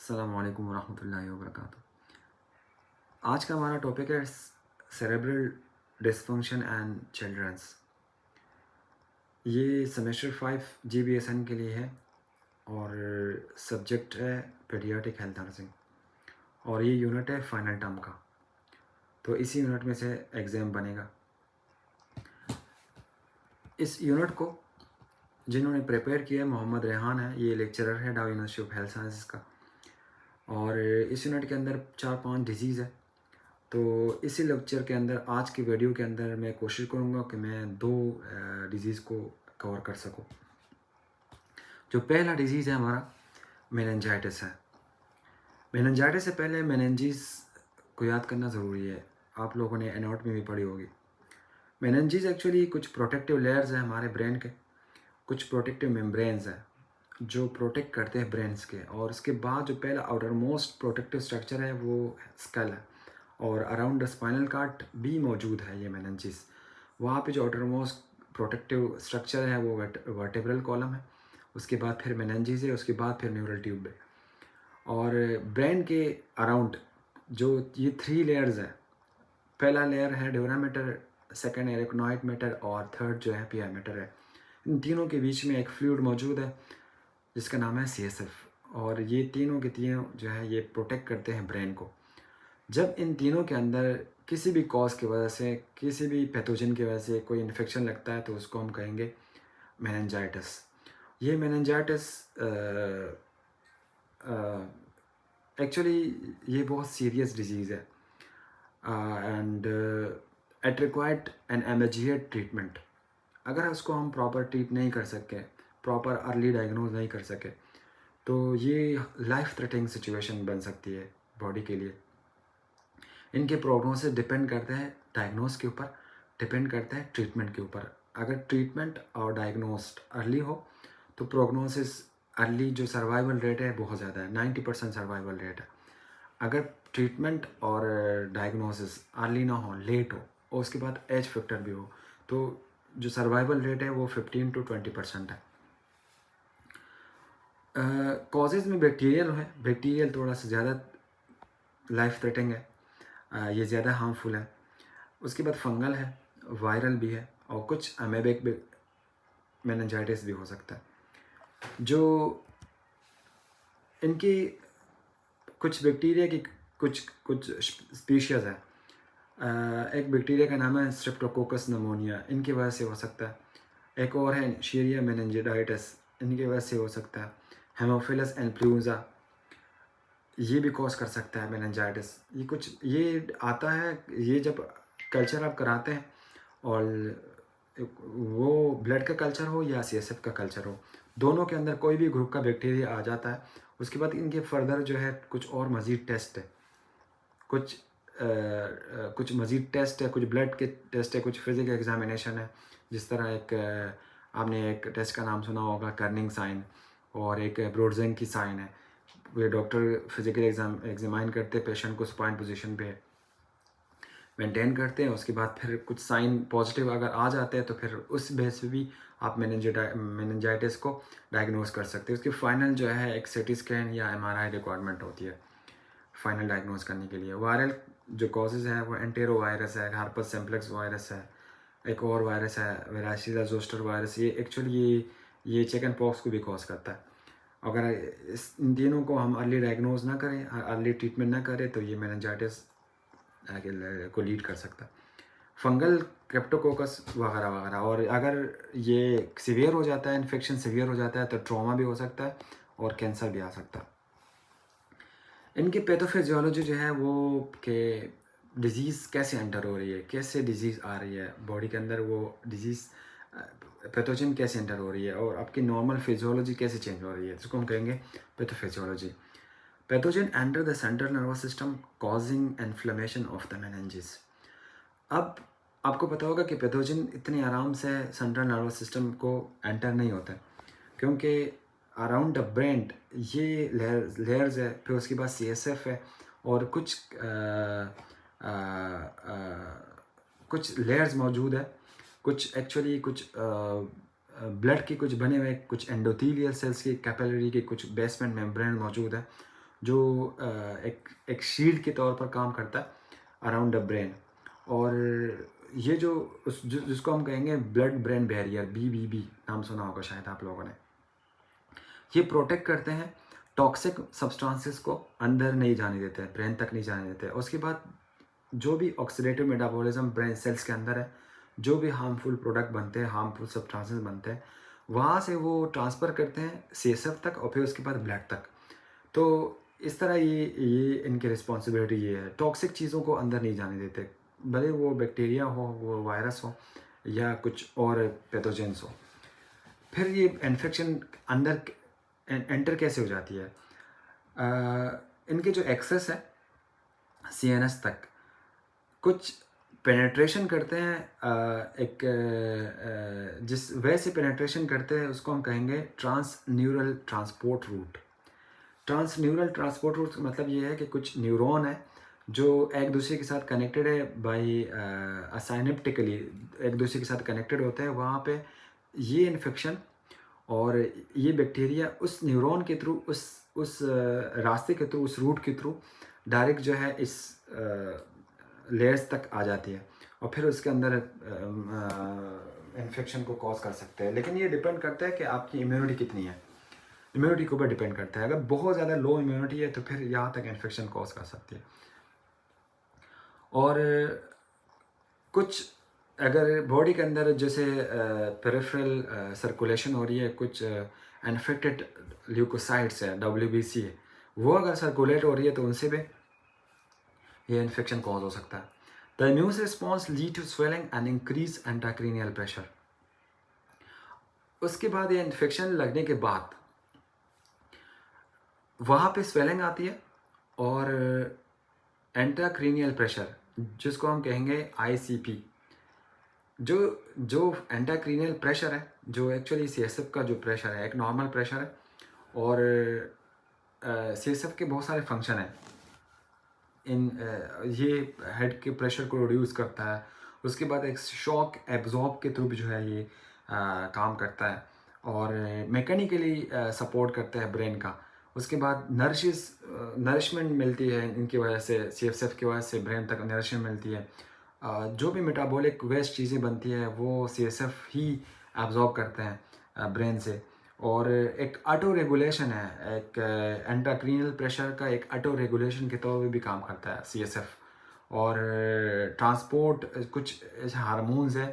अस्सलाम वालेकुम रहमतुल्लाहि व बरकातुहू। आज का हमारा टॉपिक है सेरेब्रल डिसफंक्शन एंड चिल्ड्रंस। ये सेमेस्टर 5 जीबीएसएन के लिए है और सब्जेक्ट है पीडियाट्रिक हेल्थ नर्सिंग और ये यूनिट है फाइनल टर्म का। तो इसी यूनिट में से एग्ज़ाम बनेगा। इस यूनिट को जिन्होंने प्रिपेयर किया है मोहम्मद रेहान है, ये लेक्चरर है डाउ यूनिवर्सिटी ऑफ हेल्थ साइंसेस का। और इस यूनिट के अंदर 4-5 डिजीज़ है। तो इसी लेक्चर के अंदर आज की वीडियो के अंदर मैं कोशिश करूँगा कि मैं 2 डिज़ीज़ को कवर कर सकूँ। जो पहला डिज़ीज़ है हमारा मेनिंजाइटिस है। मेनिंजाइटिस से पहले मेनिंजिस को याद करना ज़रूरी है। आप लोगों ने एनाटॉमी में भी पढ़ी होगी। मेनिंजिस एक्चुअली कुछ प्रोटेक्टिव लेयर्स हैं हमारे ब्रेन के, कुछ प्रोटेक्टिव मेम्ब्रेन्स हैं जो प्रोटेक्ट करते हैं ब्रेन्स के। और उसके बाद जो पहला आउटर मोस्ट प्रोटेक्टिव स्ट्रक्चर है वो स्कल है और अराउंड द स्पाइनल कार्ड भी मौजूद है ये मेनिंजिस। वहाँ पे जो आउटर मोस्ट प्रोटेक्टिव स्ट्रक्चर है वो वर्टेब्रल कॉलम है, उसके बाद फिर मेनिंजिस है, उसके बाद फिर न्यूरल ट्यूब है। और ब्रेन के अराउंड जो ये 3 लेयर्स है, पहला लेयर है ड्यूरामेटर, सेकेंड है इरेक्नोइड मैटर और थर्ड जो है पिया मैटर है। इन तीनों के बीच में एक फ्लूइड मौजूद है जिसका नाम है CSF। और ये तीनों के तीनों जो है ये प्रोटेक्ट करते हैं ब्रेन को। जब इन तीनों के अंदर किसी भी कॉज की वजह से, किसी भी पैथोजन की वजह से कोई इन्फेक्शन लगता है तो उसको हम कहेंगे मेनिंजाइटिस। ये मेनिंजाइटिस एक्चुअली ये बहुत सीरियस डिजीज़ है and it required an immediate treatment. अगर उसको हम प्रॉपर ट्रीट नहीं कर सके, प्रॉपर अर्ली डायग्नोज नहीं कर सके, तो ये लाइफ थ्रेटनिंग सिचुएशन बन सकती है बॉडी के लिए। इनके प्रोग्नोसिस डिपेंड करते हैं डायग्नोस के ऊपर, डिपेंड करते हैं ट्रीटमेंट के ऊपर। अगर ट्रीटमेंट और डायग्नोस्ड अर्ली हो तो प्रोग्नोसिस अर्ली जो सर्वाइवल रेट है बहुत ज़्यादा है, 90% सर्वाइवल रेट है। अगर ट्रीटमेंट और डायग्नोसिस अर्ली ना हो, लेट हो और उसके बाद एज फैक्टर भी हो, तो जो सर्वाइवल रेट है वो 15 to 20% है। कॉजेज़ में बैक्टीरियल है, बैक्टीरियल थोड़ा सा ज़्यादा लाइफ थ्रेटनिंग है, ये ज़्यादा हार्मफुल है। उसके बाद फंगल है, वायरल भी है और कुछ अमेबिक मेनिंजाइटिस भी हो सकता है। जो इनकी कुछ बैक्टीरिया की कुछ कुछ स्पीशीज़ है। एक बैक्टीरिया का नाम है स्ट्रेप्टोकोकस निमोनिया, इनकी वजह से हो सकता है। एक और है शीरिया मेनिंजाइटिस, इनकी वजह से हो सकता है। हेमोफिलस इन्फ्लुएंजा ये भी कॉज कर सकता है मेनिंजाइटिस। ये कुछ ये आता है, ये जब कल्चर आप कराते हैं और वो ब्लड का कल्चर हो या CSF का कल्चर हो, दोनों के अंदर कोई भी ग्रुप का बैक्टीरिया आ जाता है। उसके बाद इनके फर्दर जो है कुछ और मज़ीद टेस्ट है, कुछ मज़ीद टेस्ट है, कुछ ब्लड के टेस्ट है, कुछ फिजिकल एग्जामिनेशन है। जिस तरह आपने एक टेस्ट का नाम सुना होगा कर्निंग साइन, और एक ब्रोडजेन की साइन है। वे डॉक्टर फिजिकल एग्जामाइन करते हैं पेशेंट को, स्पाइन पोजीशन पे मेंटेन करते हैं। उसके बाद फिर कुछ साइन पॉजिटिव अगर आ जाते हैं तो फिर उस बेस पे भी आप मेनिंजाइटिस को डायग्नोस कर सकते हैं। उसकी फ़ाइनल जो है एक CT स्कैन या MRI रिक्वायरमेंट होती है फाइनल डायग्नोस करने के लिए। वायरल जो कॉजेज़ है वो एंटेरो वायरस है, हर्पस सिम्प्लेक्स वायरस है, एक और वायरस है वेरासिला जोस्टर वायरस। ये एक्चुअली ये चिकन पॉक्स को भी कॉज करता है। अगर इन तीनों को हम अर्ली डायग्नोज ना करें, अर्ली ट्रीटमेंट ना करें, तो ये मेनिंजाइटिस को लीड कर सकता है। फंगल क्रिप्टोकोकस वगैरह वगैरह। और अगर ये सीवियर हो जाता है, इन्फेक्शन सीवियर हो जाता है, तो ट्रॉमा भी हो सकता है और कैंसर भी आ सकता है। इनकी पैथोफिजियोलॉजी जो है वो कि डिज़ीज़ कैसे एंटर हो रही है, कैसे डिज़ीज़ आ रही है बॉडी के अंदर, वो डिज़ीज़ पैथोजन कैसे एंटर हो रही है और आपकी नॉर्मल फिजियोलॉजी कैसे चेंज हो रही है, जिसको हम कहेंगे pathophysiology. Pathogen enter the central nervous system causing inflammation of the meninges. अब आपको पता होगा कि पैथोजन इतनी आराम से सेंट्रल नर्वस सिस्टम को एंटर नहीं होता है, क्योंकि अराउंड द ब्रेन ये लेयर्स है, फिर उसके बाद CSF है और कुछ लेयर्स मौजूद है। कुछ एक्चुअली कुछ ब्लड के कुछ बने हुए, कुछ एंडोथीलियल सेल्स की कैपिलरी के कुछ बेसमेंट मेम्ब्रेन मौजूद है जो एक शील्ड के तौर पर काम करता है अराउंड द ब्रेन। और ये जो जिसको हम कहेंगे ब्लड ब्रेन बैरियर, BBB नाम सुना होगा शायद आप लोगों ने, ये प्रोटेक्ट करते हैं, टॉक्सिक सब्सटेंसेस को अंदर नहीं जाने देते, ब्रेन तक नहीं जाने देते। उसके बाद जो भी ऑक्सीडेटिव मेटाबॉलिज्म ब्रेन सेल्स के अंदर है, जो भी हार्मफुल प्रोडक्ट बनते हैं, हार्मफुल सब्सटेंसेस बनते हैं, वहाँ से वो ट्रांसफ़र करते हैं CSF तक और फिर उसके बाद ब्लड तक। तो इस तरह ये इनकी रिस्पॉन्सिबिलिटी ये है, टॉक्सिक चीज़ों को अंदर नहीं जाने देते, भले वो बैक्टीरिया हो, वो वायरस हो या कुछ और पैथोजेंस हो। फिर ये इन्फेक्शन अंदर एंटर कैसे हो जाती है? इनके जो एक्सेस है CNS तक, कुछ पेनेट्रेशन करते हैं, जिस वैसे पेनेट्रेशन करते हैं उसको हम कहेंगे trans neural transport route. Trans neural transport route का मतलब ये है कि कुछ न्यूरॉन है जो एक दूसरे के साथ कनेक्टेड है बाई साइनेप्टिकली, एक दूसरे के साथ कनेक्टेड होते हैं। वहाँ पे ये इन्फेक्शन और ये बैक्टीरिया उस न्यूरॉन के थ्रू, उस रास्ते के थ्रू, उस रूट के थ्रू डायरेक्ट जो है इस लेयर्स तक आ जाती है और फिर उसके अंदर इन्फेक्शन को कॉज कर सकते हैं। लेकिन ये डिपेंड करता है कि आपकी इम्यूनिटी कितनी है, इम्यूनिटी के ऊपर डिपेंड करता है। अगर बहुत ज़्यादा लो इम्यूनिटी है तो फिर यहाँ तक इन्फेक्शन कॉज कर सकती है। और कुछ अगर बॉडी के अंदर जैसे पेरिफेरल सर्कुलेशन हो रही है, कुछ इन्फेक्टेड ल्यूकोसाइट्स है, WBC है, वो अगर सर्कुलेट हो रही है तो उनसे भी ये इन्फेक्शन कॉज हो सकता है। The immune response lead to swelling and increase intracranial pressure. उसके बाद ये इन्फेक्शन लगने के बाद वहाँ पे स्वेलिंग आती है और इंट्राक्रैनियल प्रेशर, जिसको हम कहेंगे ICP, जो इंट्राक्रैनियल प्रेशर है, जो एक्चुअली CSF का जो प्रेशर है एक नॉर्मल प्रेशर है। और CSF के बहुत सारे फंक्शन हैं। ये हेड के प्रेशर को रिड्यूस करता है, उसके बाद एक शॉक एब्जॉर्ब के थ्रू भी जो है ये काम करता है और मैकेनिकली सपोर्ट करता है ब्रेन का। उसके बाद नरिशमेंट मिलती है इनकी वजह से, CSF की वजह से ब्रेन तक नरिशमेंट मिलती है। जो भी मेटाबॉलिक वेस्ट चीज़ें बनती है वो CSF ही एब्जॉर्ब करते हैं ब्रेन से। और एक ऑटो रेगुलेशन है, एक इंट्राक्रैनियल प्रेशर का एक ऑटो रेगुलेशन के तौर पे भी काम करता है CSF। और ट्रांसपोर्ट कुछ ऐसे हार्मोन्स है,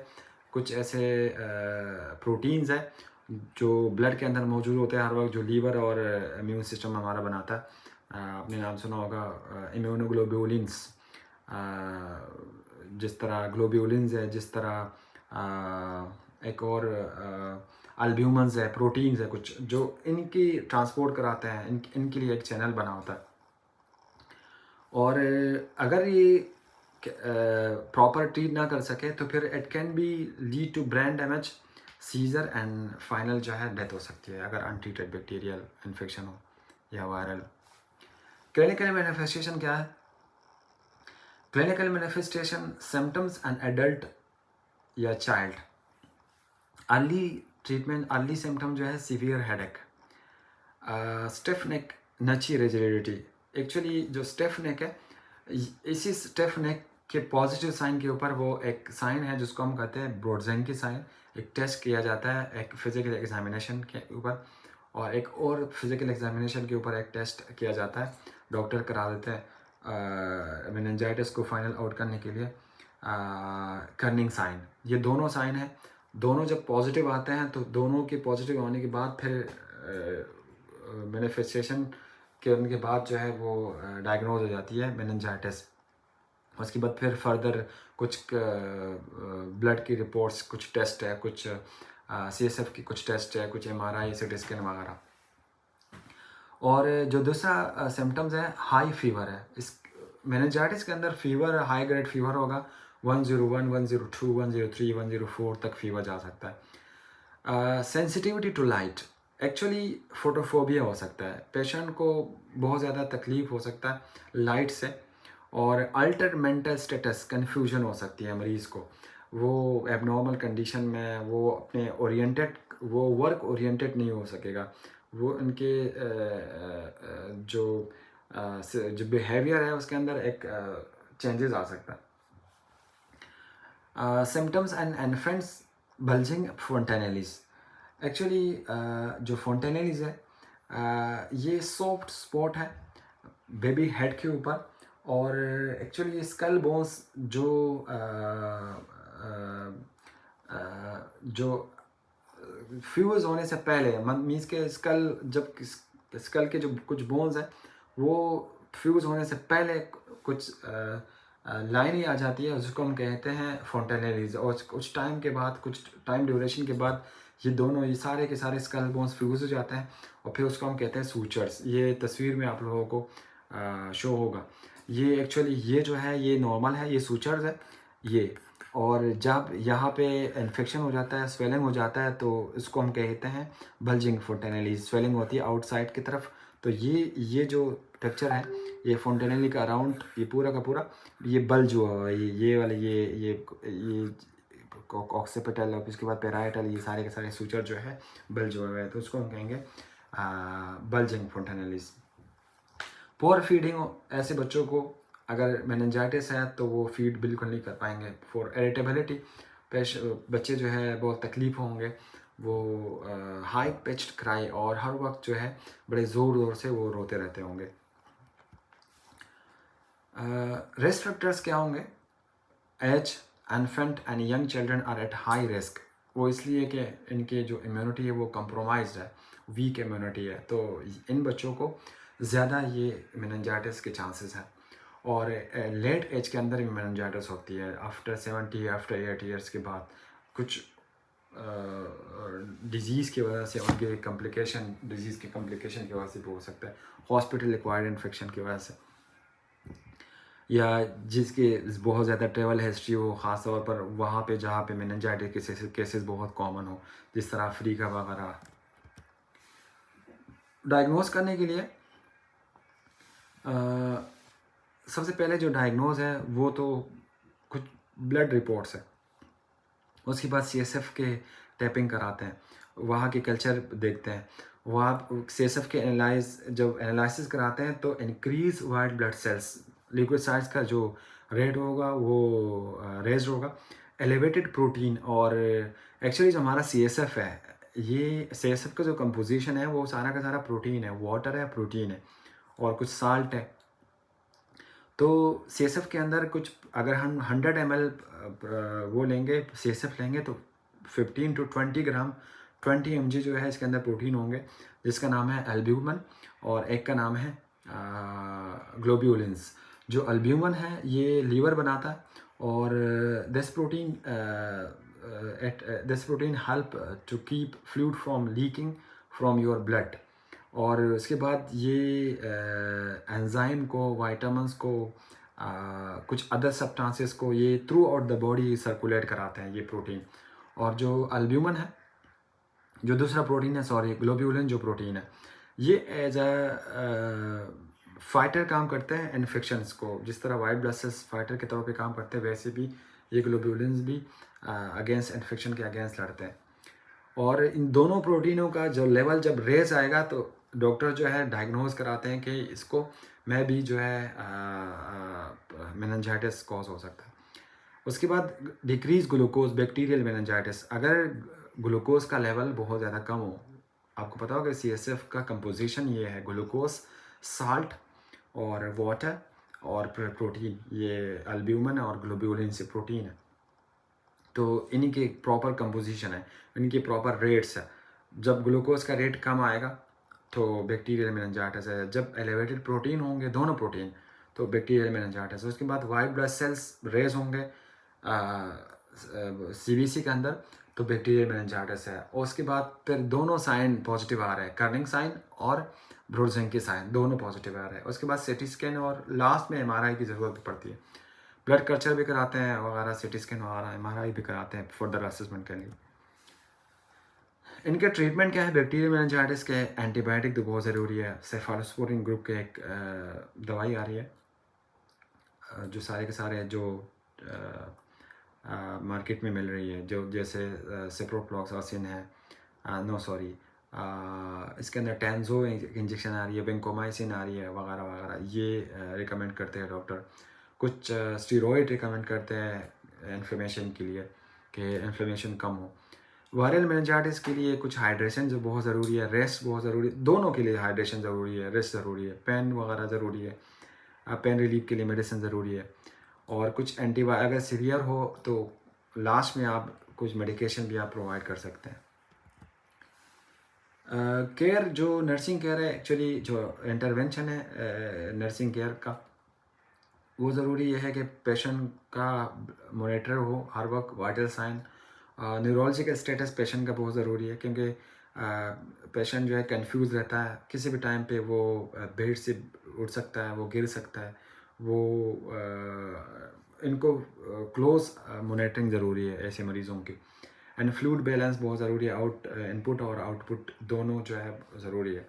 कुछ ऐसे प्रोटीन्स है जो ब्लड के अंदर मौजूद होते हैं हर वक्त, जो लीवर और इम्यून सिस्टम हमारा बनाता है। आपने नाम सुना होगा इम्यूनोग्लोब्यूलिन्स। जिस तरह ग्लोब्यूलिन्स है, जिस तरह एक और अल्ब्यूमन्स है, प्रोटीन्स है कुछ जो इनकी ट्रांसपोर्ट कराते हैं, इनके लिए एक चैनल बना होता है। और अगर ये प्रॉपर ट्रीट ना कर सके तो फिर it can be lead to brain damage, seizure and final जो है डेथ हो सकती है अगर अनट्रीटेड बैक्टीरियल इन्फेक्शन हो या वायरल। क्लिनिकल मैनिफेस्टेशन क्या है? Clinical manifestation symptoms and adult या child. Early treatment, early symptom जो है severe headache, stiff neck, nuchal rigidity. Actually जो स्टिफ नेक है, इसी स्टिफ नेक के पॉजिटिव साइन के ऊपर वो एक साइन है जिसको हम कहते हैं ब्रॉडजेंकी साइन। एक टेस्ट किया जाता है एक फिजिकल एग्जामिनेशन के ऊपर, और एक और फिजिकल एग्जामिनेशन के ऊपर एक टेस्ट किया जाता है, डॉक्टर करा देते हैं मेनिंजाइटिस को फाइनल आउट करने के लिए, कर्निंग साइन। ये दोनों साइन है, दोनों जब पॉजिटिव आते हैं तो दोनों के पॉजिटिव होने के बाद फिर मैनिफेस्टेशन के उनके बाद जो है वो डायग्नोज हो जाती है मेनिंजाइटिस। उसके बाद फिर फर्दर कुछ ब्लड की रिपोर्ट्स, कुछ टेस्ट है, कुछ CSF की कुछ टेस्ट है, कुछ MRI, CT स्कैन वगैरह। और जो दूसरा सिम्टम्स है, हाई फीवर है। इस मेनिंजाइटिस के अंदर फीवर, हाई ग्रेड फीवर होगा, 101, 102, 103, 104 तक फीवर जा सकता है। Sensitivity to light, actually photophobia हो सकता है, पेशेंट को बहुत ज़्यादा तकलीफ हो सकता है लाइट से। और अल्टर मेंटल स्टेटस, कन्फ्यूजन हो सकती है मरीज़ को, वो एबनॉर्मल कंडीशन में वो अपने वो वर्क ओरिएंटेड नहीं हो सकेगा, वो उनके जो जो बिहेवियर है उसके अंदर एक चेंजेस आ सकता है। Symptoms and infants bulging fontanelles. Actually जो फोंटेनेलिस है ये सॉफ्ट स्पॉट है बेबी हेड के ऊपर, और एक्चुअली स्कल बोन्स जो जो फ्यूज होने से पहले, मीन्स के स्कल, जब स्कल के जो कुछ बोन्स हैं वो फ्यूज होने से पहले कुछ लाइन ही आ जाती है, उसको हम कहते हैं फोंटेनेलीज। और कुछ टाइम के बाद, कुछ टाइम ड्यूरेशन के बाद ये दोनों, ये सारे के सारे स्कल बोन्स फ्यूज हो जाते हैं, और फिर उसको हम कहते हैं सूचर्स। ये तस्वीर में आप लोगों को शो होगा। ये एक्चुअली ये जो है ये नॉर्मल है, ये सूचर्स है ये। और जब यहाँ पे इन्फेक्शन हो जाता है, स्वेलिंग हो जाता है, तो इसको हम कहते हैं बल्जिंग फोंटेनेलीज। स्वेलिंग होती है आउटसाइड की तरफ। तो ये जो पिक्चर है, ये फोंटेनेली का अराउंड ये पूरा का पूरा ये बल्ज हुआ है, ये वाले ये ऑक्सीपिटल और उसके बाद पेराइटल, ये सारे के सारे सूचर जो है बल्ज हुआ है, तो उसको हम कहेंगे बल्जिंग फोंटेनेलीज। पोअर फीडिंग, ऐसे बच्चों को अगर मेनिंजाइटिस है तो वो फीड बिल्कुल नहीं कर पाएंगे। फॉर इरिटेबिलिटी, बच्चे जो है बहुत तकलीफ होंगे, वो हाई पिच्ड क्राई और हर वक्त जो है बड़े ज़ोर ज़ोर से वो रोते रहते होंगे। रिस्क फैक्टर्स क्या होंगे? Age, infant and young children are at high risk. वो इसलिए कि इनके जो इम्यूनिटी है वो कंप्रोमाइज्ड है, वीक इम्यूनिटी है, तो इन बच्चों को ज़्यादा ये मेनिंजाइटिस के चांसेस हैं। और लेट एज के अंदर भी मेनिंजाइटिस होती है, आफ्टर 70, आफ्टर 8 ईयर्स के बाद, कुछ डिजीज़ की वजह से, उनके कॉम्प्लिकेशन, डिजीज़ के कॉम्प्लिकेशन की वजह से भी हो सकता है, हॉस्पिटल एक्वायर्ड इन्फेक्शन की वजह से, या जिसके बहुत ज़्यादा ट्रैवल हिस्ट्री हो, ख़ास तौर पर वहाँ पे जहाँ पे मेनिंजाइटिस के केसेस बहुत कॉमन हो, जिस तरह अफ्रीका वगैरह। डायग्नोज करने के लिए सबसे पहले जो डायग्नोज है वो तो कुछ ब्लड रिपोर्ट्स है, उसके बाद CSF के टैपिंग कराते हैं, वहाँ के कल्चर देखते हैं, वहाँ CSF के जब एनालिसिस कराते हैं तो increase white blood cells, leukocytes का जो रेट होगा वो रेज्ड होगा। एलिवेटेड प्रोटीन, और एक्चुअली जो हमारा CSF है, ये CSF का जो कंपोजिशन है वो सारा का सारा प्रोटीन है, वाटर है, प्रोटीन है और कुछ साल्ट है। तो CSF के अंदर कुछ, अगर हम 100 ml वो लेंगे, CSF लेंगे, तो 15 to 20 ग्राम, 20 mg जो है इसके अंदर प्रोटीन होंगे, जिसका नाम है एल्ब्यूमिन, और एक का नाम है ग्लोब्यूलिन्स। जो एल्ब्यूमिन है ये लीवर बनाता है, और this protein help to keep fluid from leaking from your blood. और उसके बाद ये एंजाइम को, वाइटामिन्स को, कुछ अदर सब्सटेंसेस को ये through out the body circulate कराते हैं ये प्रोटीन। और जो एल्ब्यूमिन है, जो दूसरा प्रोटीन है, सॉरी ग्लोब्यूलिन जो प्रोटीन है, ये एज अ फाइटर काम करते हैं इन्फेक्शंस को। जिस तरह वाइट ब्लड सेल्स फाइटर के तौर पे काम करते हैं, वैसे भी ये ग्लोब्यूलिन्स भी अगेंस्ट इन्फेक्शन के अगेंस्ट लड़ते हैं। और इन दोनों प्रोटीनों का जो लेवल जब रेज आएगा तो डॉक्टर जो है डायग्नोज कराते हैं कि इसको मैं भी जो है मेनिंजाइटिस कॉज हो सकता है। उसके बाद डिक्रीज ग्लूकोज, बैक्टीरियल मेनिंजाइटिस। अगर ग्लूकोज का लेवल बहुत ज़्यादा कम हो, आपको पता होगा CSF का कंपोजिशन ये है, ग्लूकोज, साल्ट और वाटर और प्रोटीन, ये एल्ब्यूमिन और ग्लोब्यूलिन से प्रोटीन है। तो इन्हीं के प्रॉपर कंपोजिशन है, इनके प्रॉपर रेट्स है। जब ग्लूकोज का रेट कम आएगा तो बैक्टीरियल मेनिंजाइटिस है। जब एलिवेटेड प्रोटीन होंगे, दोनों प्रोटीन, तो बैक्टीरियल मेनिंजाइटिस है। उसके बाद वाइट ब्लड सेल्स रेज होंगे CBC के अंदर, तो बैक्टीरियल मेनिंजाइटिस है। और उसके बाद फिर दोनों साइन पॉजिटिव आ रहे हैं, कर्निंग साइन और ब्रोडजेंकी साइन, दोनों पॉजिटिव आ रहे हैं। उसके बाद CT स्कैन और लास्ट में MRI की ज़रूरत पड़ती है। ब्लड कल्चर भी कराते हैं वगैरह, CT स्कैन वगैरह, MRI भी कराते हैं फर्दर असेसमेंट के लिए। इनके ट्रीटमेंट क्या है? बैक्टीरियल मेनिंजाइटिस के एंटीबायोटिक तो बहुत ज़रूरी है। सेफालोस्पोरिन ग्रुप के एक दवाई आ रही है, जो सारे के सारे जो मार्केट में मिल रही है, जो जैसे सिप्रोफ्लॉक्सासिन है, इसके अंदर टेंजो इंजेक्शन आ रही है, वेंकोमाइसिन आ रही है वगैरह वगैरह, ये रिकमेंड करते हैं डॉक्टर। कुछ स्टीरॉयड रिकमेंड करते हैं इन्फ्लेमेशन के लिए कि इन्फ्लेमेशन कम हो। वायरल मेनिंजाइटिस के लिए कुछ हाइड्रेशन जो बहुत ज़रूरी है, रेस्ट बहुत ज़रूरी है, दोनों के लिए हाइड्रेशन ज़रूरी है, रेस्ट ज़रूरी है, पेन वगैरह ज़रूरी है, पेन रिलीफ के लिए मेडिसिन ज़रूरी है। और कुछ अगर सीवियर हो तो लास्ट में आप कुछ मेडिकेशन भी आप प्रोवाइड कर सकते हैं। केयर जो नर्सिंग केयर है, एक्चुअली जो इंटरवेंशन है नर्सिंग केयर का, वो ज़रूरी ये है कि पेशेंट का मॉनिटर हो हर वक्त, vital sign, neurological status patient का बहुत ज़रूरी है, क्योंकि पेशेंट जो है कंफ्यूज रहता है, किसी भी टाइम पे वो बेड से उठ सकता है, वो गिर सकता है, वो इनको क्लोज मॉनिटरिंग ज़रूरी है ऐसे मरीज़ों की। एंड फ्लूइड बैलेंस बहुत ज़रूरी है, इनपुट और आउटपुट दोनों जो है ज़रूरी है।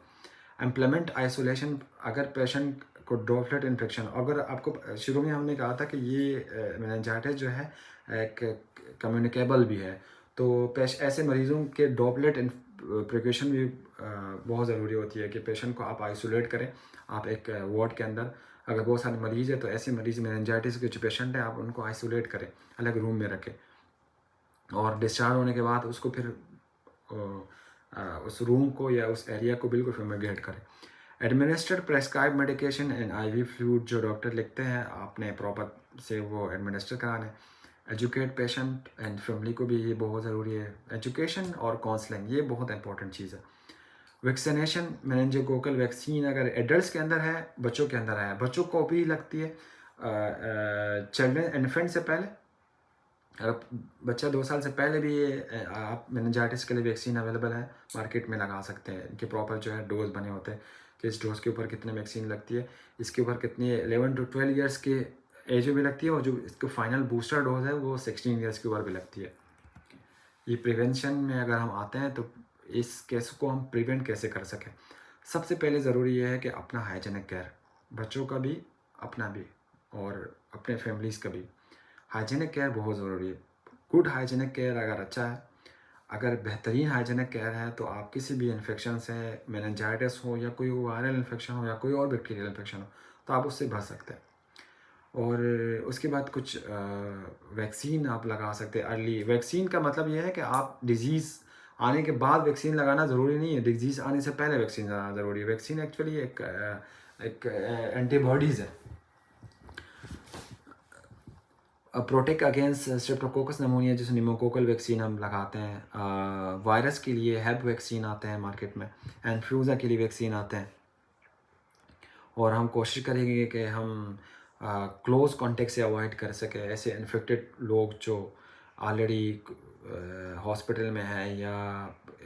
एम्प्लॉयमेंट आइसोलेशन, अगर पेशेंट को ड्रॉपलेट इन्फेक्शन, अगर आपको शुरू में हमने कहा था कि ये मेनिंजाइटिस जो है एक कम्युनिकेबल भी है, तो ऐसे मरीज़ों के ड्रॉपलेट प्रिकॉशन भी बहुत ज़रूरी होती है कि पेशेंट को आप आइसोलेट करें। आप एक वार्ड के अंदर अगर बहुत सारे मरीज़ है तो ऐसे मरीज़ मेनिंजाइटिस के जो पेशेंट हैं आप उनको आइसोलेट करें, अलग रूम में रखें, और डिस्चार्ज होने के बाद उसको फिर उस रूम को या उस एरिया को बिल्कुल फ्यूमिगेट करें। Administered prescribe medication and IV fluid जो डॉक्टर लिखते हैं आपने प्रॉपर से वो एडमिनिस्टर कराने। एजुकेट पेशेंट एंड फैमिली को भी ये बहुत ज़रूरी है, एजुकेशन और काउंसलिंग ये बहुत इंपॉर्टेंट चीज़ है। वैक्सीनेशन, मेनिंजोकोकल वैक्सीन अगर एडल्ट्स के अंदर है, बच्चों के अंदर है, बच्चों को भी लगती है चिल्ड्रन इन्फेंट से पहले। अगर बच्चा 2 साल से पहले भी ये आप मेनिंजाइटिस के लिए वैक्सीन अवेलेबल है, मार्केट में लगा सकते हैं। इनके प्रॉपर जो है डोज बने होते हैं कि इस डोज के ऊपर कितने वैक्सीन लगती है, इसके ऊपर कितनी 11 to 12 ईयर्स के एज में भी लगती है, और जो इसको फाइनल बूस्टर डोज है वो 16 ईयर्स के ऊपर भी लगती है। ये प्रिवेंशन में अगर हम आते हैं तो इस केस को हम प्रिवेंट कैसे कर सकें। सबसे पहले ज़रूरी ये है कि अपना हाइजीनिक केयर, बच्चों का भी, अपना भी, और अपने फैमिलीज़ का भी हाइजीनिक केयर बहुत ज़रूरी है। गुड हाइजीनिक केयर अगर अच्छा है, अगर बेहतरीन हाइजीनिक केयर है, तो आप किसी भी इन्फेक्शन से, मेनिंजाइटिस हो या कोई वायरल इन्फेक्शन हो या कोई और बैक्टीरियल इन्फेक्शन हो, तो आप उससे बच सकते हैं। और उसके बाद कुछ वैक्सीन आप लगा सकते हैं अर्ली। वैक्सीन का मतलब ये है कि आप डिजीज़ आने के बाद वैक्सीन लगाना ज़रूरी नहीं है, डिजीज़ आने से पहले वैक्सीन लगाना ज़रूरी है। वैक्सीन एक्चुअली एक एंटीबॉडीज़ है। प्रोटेक्ट अगेंस्ट स्ट्रेप्टोकोकस नमोनिया जैसे निमोकोकल वैक्सीन हम लगाते हैं। वायरस के लिए हेब वैक्सीन आते हैं मार्केट में, इन्फ्लुएंजा के लिए वैक्सीन आते हैं। और हम कोशिश करेंगे कि हम क्लोज कॉन्टेक्ट से अवॉइड कर सकें ऐसे इन्फेक्टेड लोग जो ऑलरेडी हॉस्पिटल में हैं या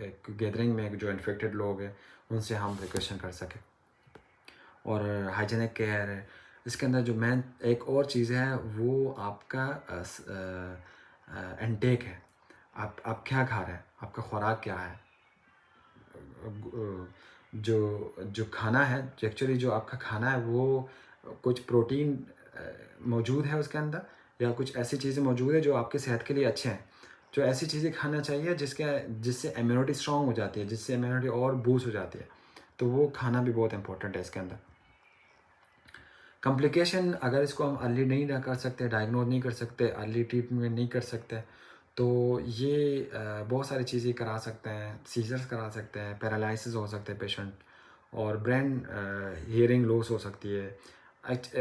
एक गैदरिंग में जो इन्फेक्टेड लोग हैं उनसे हम प्रिकॉशन कर सकें। और हाइजीनिक केयर है इसके अंदर। जो मेन एक और चीज़ है वो आपका इनटेक है, आप क्या खा रहे हैं, आपका खुराक क्या है। जो खाना है, एक्चुअली जो आपका खाना है वो कुछ प्रोटीन मौजूद है उसके अंदर, या कुछ ऐसी चीज़ें मौजूद है जो आपकी सेहत के लिए अच्छे हैं। जो ऐसी चीज़ें खाना चाहिए जिससे इम्यूनिटी स्ट्रॉन्ग हो जाती है, जिससे इम्यूनिटी और बूस्ट हो जाती है, तो वो खाना भी बहुत इंपॉर्टेंट है इसके अंदर। कॉम्प्लिकेशन, अगर इसको हम अर्ली नहीं कर सकते, डायग्नोज नहीं कर सकते, अर्ली ट्रीटमेंट नहीं कर सकते, तो ये बहुत सारी चीज़ें करा सकते हैं। सीजर्स करा सकते हैं, पैरालिसिस हो सकते हैं पेशेंट, और ब्रेन हियरिंग लॉस हो सकती है,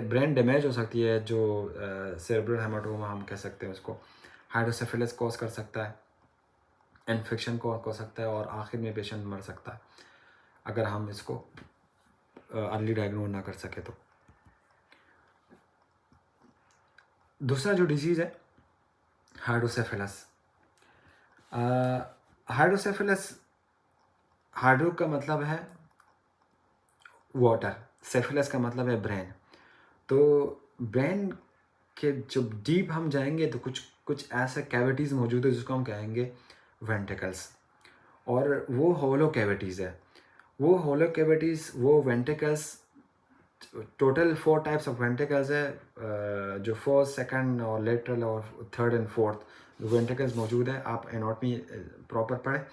ब्रेन डैमेज हो सकती है जो सेरेब्रल हेमाटोमा हम कह सकते हैं उसको। हाइड्रोसेफेलस कॉज कर सकता है, इन्फेक्शन को हो सकता है, और आखिर में पेशेंट मर सकता है अगर हम इसको अर्ली डायग्नोज ना कर सके तो। दूसरा जो डिजीज़ है हाइड्रोसेफेलस। हाइड्रोसेफेलस, हाइड्रो का मतलब है वाटर, सेफेलस का मतलब है ब्रेन। तो ब्रेन के जब डीप हम जाएंगे तो कुछ ऐसे कैविटीज़ मौजूद है जिसको हम कहेंगे वेंट्रिकल्स, और वो होलो कैविटीज़ है। वो होलो कैविटीज़, वो ventricles, total 4 types of ventricles है, जो फर्स्ट, सेकंड और लेटरल और थर्ड एंड फोर्थ वेंट्रिकल्स मौजूद है। आप एनाटॉमी प्रॉपर पढ़ें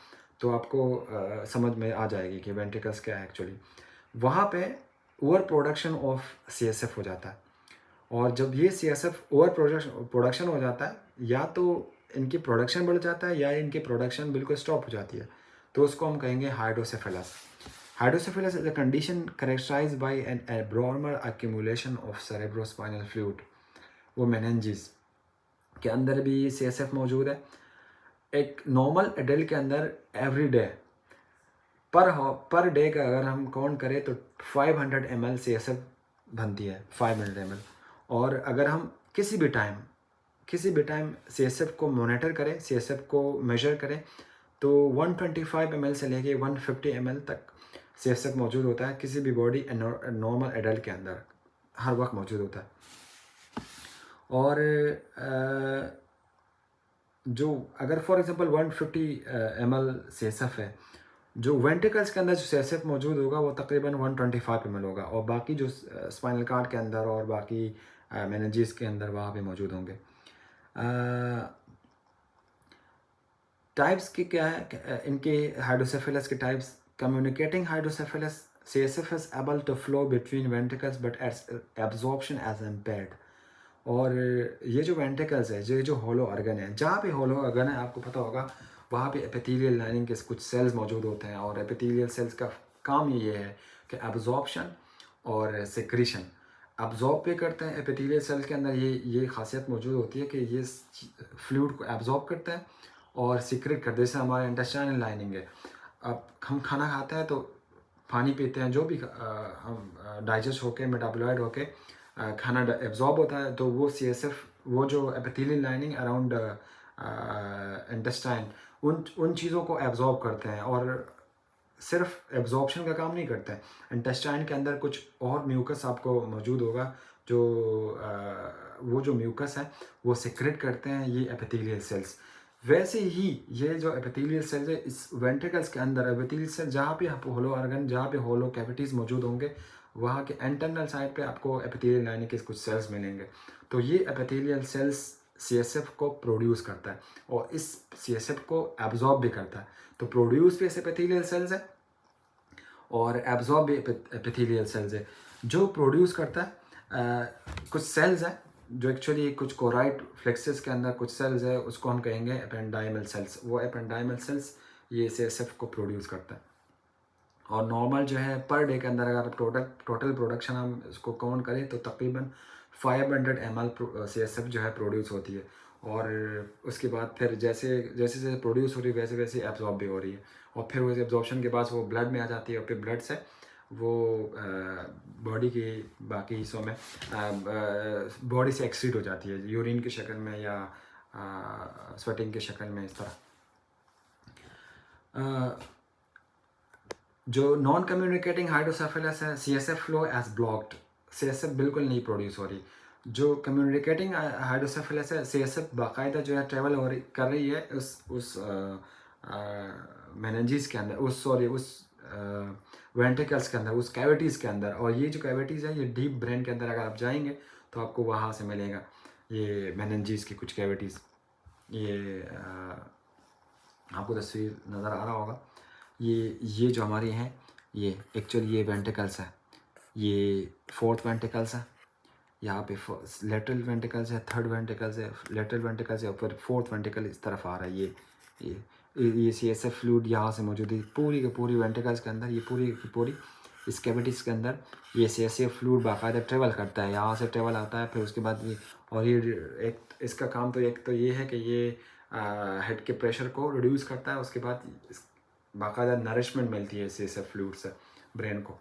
तो आपको समझ में आ जाएगी कि वेंट्रिकल्स क्या है एक्चुअली। वहाँ पे ओवर प्रोडक्शन ऑफ CSF हो जाता है, और जब ये CSF ओवर प्रोडक्शन हो जाता है, या तो इनकी प्रोडक्शन बढ़ जाता है या इनकी प्रोडक्शन बिल्कुल स्टॉप हो जाती है, तो उसको हम कहेंगे hydrocephalus. Hydrocephalus is a condition characterized by an abnormal accumulation of cerebrospinal fluid, वो meninges के अंदर भी CSF मौजूद है। एक नॉर्मल एडल्ट के अंदर एवरी डे पर डे का अगर हम काउंट करें तो 500 ml CSF बनती है, 500 ml। और अगर हम किसी भी टाइम CSF को मॉनिटर करें, CSF को मेजर करें, तो 125 ml से लेके 150 ml तक CSF मौजूद होता है किसी भी बॉडी नॉर्मल एडल्ट के अंदर, हर वक्त मौजूद होता है। और जो अगर फॉर एग्जांपल 150 ml CSF है, जो वेंट्रिकल्स के अंदर जो CSF मौजूद होगा वो तकरीबन 125 ml होगा, और बाकी जो स्पाइनल कार्ड के अंदर और बाकी मेनिंजेस के अंदर वहाँ पे मौजूद होंगे। टाइप्स की क्या है इनके हाइड्रोसेफेलस के types? Communicating hydrocephalus, CSF is able to flow between ventricles but its absorption as impaired। और ये जो वेंट्रिकल्स है, जो होलो ऑर्गन है, जहाँ पे होलो ऑर्गन है आपको पता होगा वहाँ पे एपिथेलियल लाइनिंग के कुछ सेल्स मौजूद होते हैं, और एपिथेलियल सेल्स का काम ये है कि एब्जॉर्प्शन और सिक्रीशन, एब्जॉर्ब भी करते हैं। एपिथेलियल सेल के अंदर ये खासियत मौजूद होती है कि ये फ्लूइड को एब्जॉर्ब करता है और सीक्रेट करते हैं। जैसे हमारे इंटेस्टाइनल लाइनिंग है, अब हम खाना खाते हैं तो पानी पीते हैं, जो भी हम डाइजेस्ट होके मेटाबॉलाइड होके खाना एब्जॉर्ब होता है, तो वो CSF, वो जो एपिथेलियल लाइनिंग अराउंड इंटेस्टाइन, उन चीज़ों को एब्जॉर्ब करते हैं, और सिर्फ एब्जॉर्प्शन का काम नहीं करते हैं। इंटेस्टाइन के अंदर कुछ और म्यूकस आपको मौजूद होगा, जो वो जो म्यूकस है वो सिक्रेट करते हैं ये एपिथेलियल सेल्स। वैसे ही ये जो एपिथेलियल सेल्स है इस वेंट्रिकल्स के अंदर, एपिथेलियल सेल जहाँ पे होलो ऑर्गन, जहाँ पे होलो कैविटीज़ मौजूद होंगे, वहाँ के इंटरनल साइड पे आपको एपिथेलियल लाइनिंग के कुछ सेल्स मिलेंगे। तो ये एपिथेलियल सेल्स CSF को प्रोड्यूस करता है, और इस CSF को एब्जॉर्ब भी करता है। तो प्रोड्यूस भी एपिथेलियल सेल्स है और एब्जॉर्ब भी एपिथेलियल सेल्स है। जो प्रोड्यूस करता है कुछ सेल्स हैं जो एक्चुअली कुछ कोराइट फ्लेक्सेस के अंदर कुछ सेल्स है, उसको हम कहेंगे एपेंडाइमल सेल्स। वो एपेंडाइमल सेल्स ये CSF को प्रोड्यूस करता है। और नॉर्मल जो है पर डे के अंदर अगर टोटल प्रोडक्शन हम इसको काउंट करें तो तकरीबन 500 ml CSF जो है प्रोड्यूस होती है, और उसके बाद फिर जैसे जैसे प्रोड्यूस हो रही है वैसे वैसे एब्जॉर्ब भी हो रही है, और फिर उस एब्जॉर्प्शन के बाद वो ब्लड में आ जाती है, और फिर ब्लड से वो बॉडी के बाकी हिस्सों में बॉडी से एक्सीड हो जाती है, यूरिन की शक्ल में या स्वेटिंग की शक्ल में, इस तरह। जो नॉन कम्युनिकेटिंग हाइड्रोसेफेलस है, CSF flow as blocked, CSF बिल्कुल नहीं प्रोड्यूस हो रही। जो कम्युनिकेटिंग हाइड्रोसेफेलस है, CSF बाकायदा जो है ट्रेवल कर रही है उस मेनिंजेस के अंदर, उस वेंट्रिकल्स के अंदर, उस कैविटीज़ के अंदर। और ये जो कैविटीज़ है ये डीप ब्रेन के अंदर अगर आप जाएंगे तो आपको वहाँ से मिलेगा ये मेनिंजेस की कुछ कैविटीज़। ये आपको तस्वीर नज़र आ रहा होगा। ये जो हमारी हैं ये एक्चुअली ये वेंट्रिकल्स है, ये फोर्थ वेंट्रिकल्स है, यहाँ पे लेटरल वेंट्रिकल्स है, थर्ड वेंट्रिकल्स है, लेटरल वेंट्रिकल्स है, और फिर फोर्थ वेंट्रिकल इस तरफ आ रहा है। ये CSF फ्लूइड यहाँ से मौजूद है पूरी की पूरी वेंट्रिकल्स के अंदर, ये पूरी की पूरी इस कैविटीज़ के अंदर ये CSF फ्लूइड बाकायदा ट्रेवल करता है, यहाँ से ट्रेवल आता है, फिर उसके बाद ये, और ये एक इसका काम तो एक तो ये है कि ये हेड के प्रेशर को रिड्यूस करता है, उसके बाद बाकायदा नरिशमेंट मिलती है CSF फ्लूइड से ब्रेन को,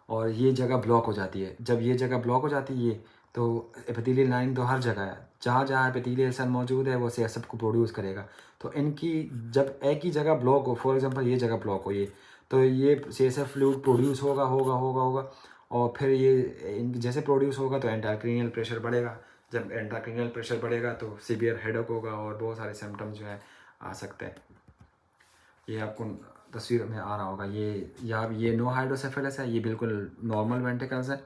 और ये जगह ब्लॉक हो जाती है। जब ये जगह ब्लॉक हो जाती है ये, तो एपिथेलियल लाइन तो हर जगह है, जहाँ जहाँ एपिथेलियल सेल मौजूद है वो CSF को प्रोड्यूस करेगा। तो इनकी जब एक ही जगह ब्लॉक हो, फॉर एग्जांपल ये जगह ब्लॉक हो, ये तो ये CSF फ्लूइड प्रोड्यूस होगा, और फिर ये जैसे प्रोड्यूस होगा तो इंट्राक्रैनियल प्रेशर बढ़ेगा। जब इंट्राक्रैनियल प्रेशर बढ़ेगा तो सीवियर हेडेक होगा और बहुत सारे सिम्टम्स जो है आ सकते हैं। ये आपको तस्वीर में आ रहा होगा, ये नो हाइड्रोसेफेलस है, ये बिल्कुल नॉर्मल वेंट्रिकल्स है।